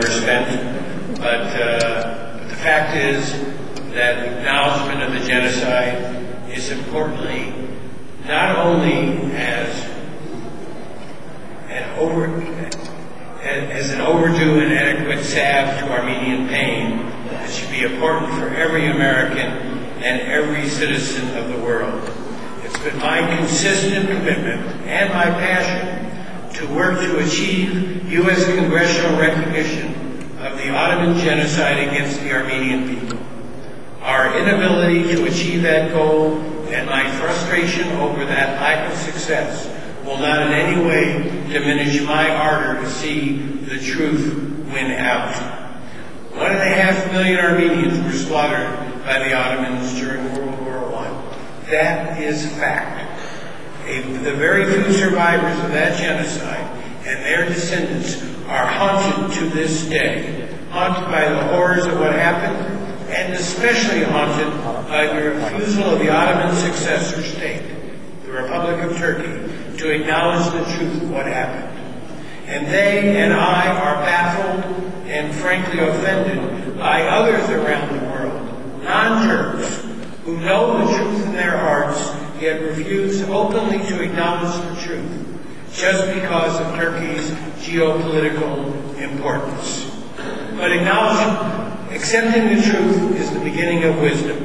ever spent. But the fact is that acknowledgement of the genocide is importantly not only as an overdue and adequate salve to Armenian pain, it should be important for every American and every citizen of the world. It's been my consistent commitment and my passion to work to achieve U.S. congressional recognition of the Ottoman genocide against the Armenian people. Our inability to achieve that goal and my frustration over that lack of success will not in any way diminish my ardor to see the truth win out. 1.5 million Armenians were slaughtered by the Ottomans during World War I. That is fact. The very few survivors of that genocide and their descendants are haunted to this day, haunted by the horrors of what happened, and especially haunted by the refusal of the Ottoman successor state, the Republic of Turkey, to acknowledge the truth of what happened. And they and I are baffled and frankly offended by others around the world, non-Turks, who know the truth in their hearts, yet refuse openly to acknowledge the truth, just because of Turkey's geopolitical importance. But accepting the truth is the beginning of wisdom.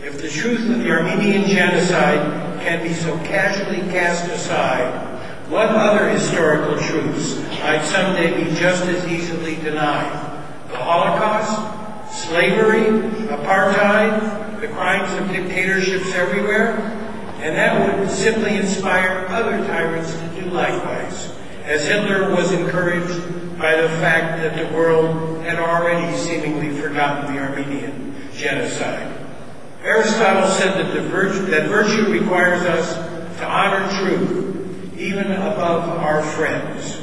If the truth of the Armenian genocide can be so casually cast aside, what other historical truths might someday be just as easily denied? The Holocaust, slavery, apartheid, the crimes of dictatorships everywhere? And that would simply inspire other tyrants to do likewise, as Hitler was encouraged by the fact that the world had already seemingly forgotten the Armenian genocide. Aristotle said that virtue requires us to honor truth, even above our friends.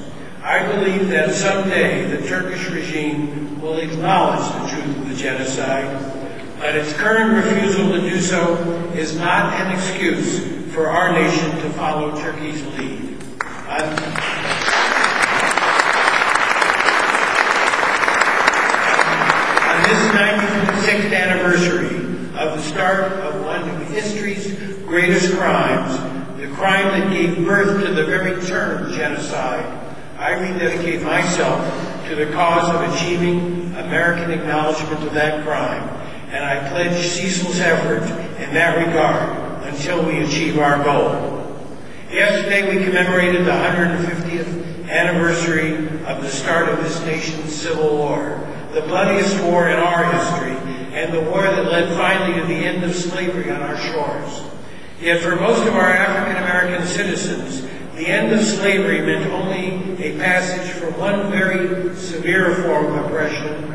I believe that someday the Turkish regime will acknowledge the truth of the genocide, but its current refusal to do so is not an excuse for our nation to follow Turkey's lead. On this 96th anniversary of the start of one of history's greatest crimes, the crime that gave birth to the very term genocide, I rededicate myself to the cause of achieving American acknowledgement of that crime, and I pledge ceaseless effort in that regard until we achieve our goal. Yesterday we commemorated the 150th anniversary of the start of this nation's Civil War, the bloodiest war in our history, and the war that led finally to the end of slavery on our shores. Yet for most of our African-American citizens, the end of slavery meant only a passage from one very severe form of oppression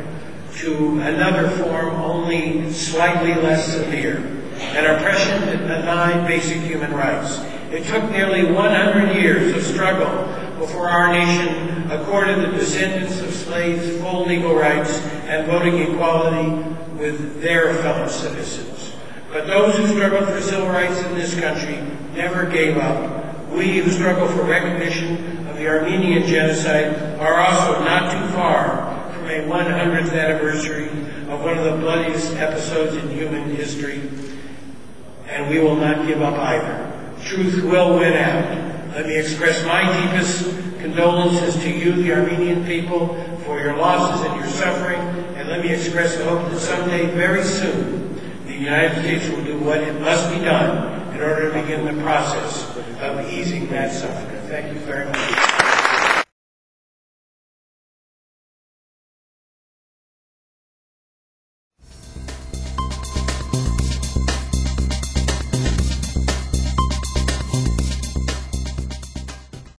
to another form only slightly less severe, an oppression that denied basic human rights. It took nearly 100 years of struggle before our nation accorded the descendants of slaves full legal rights and voting equality with their fellow citizens. But those who struggled for civil rights in this country never gave up. We who struggle for recognition of the Armenian genocide are also not too far from a 100th anniversary of one of the bloodiest episodes in human history, and we will not give up either. Truth will win out. Let me express my deepest condolences to you, the Armenian people, for your losses and your suffering, and let me express the hope that someday, very soon, the United States will do what it must be done in order to begin the process of easing that suffering. Thank you very much.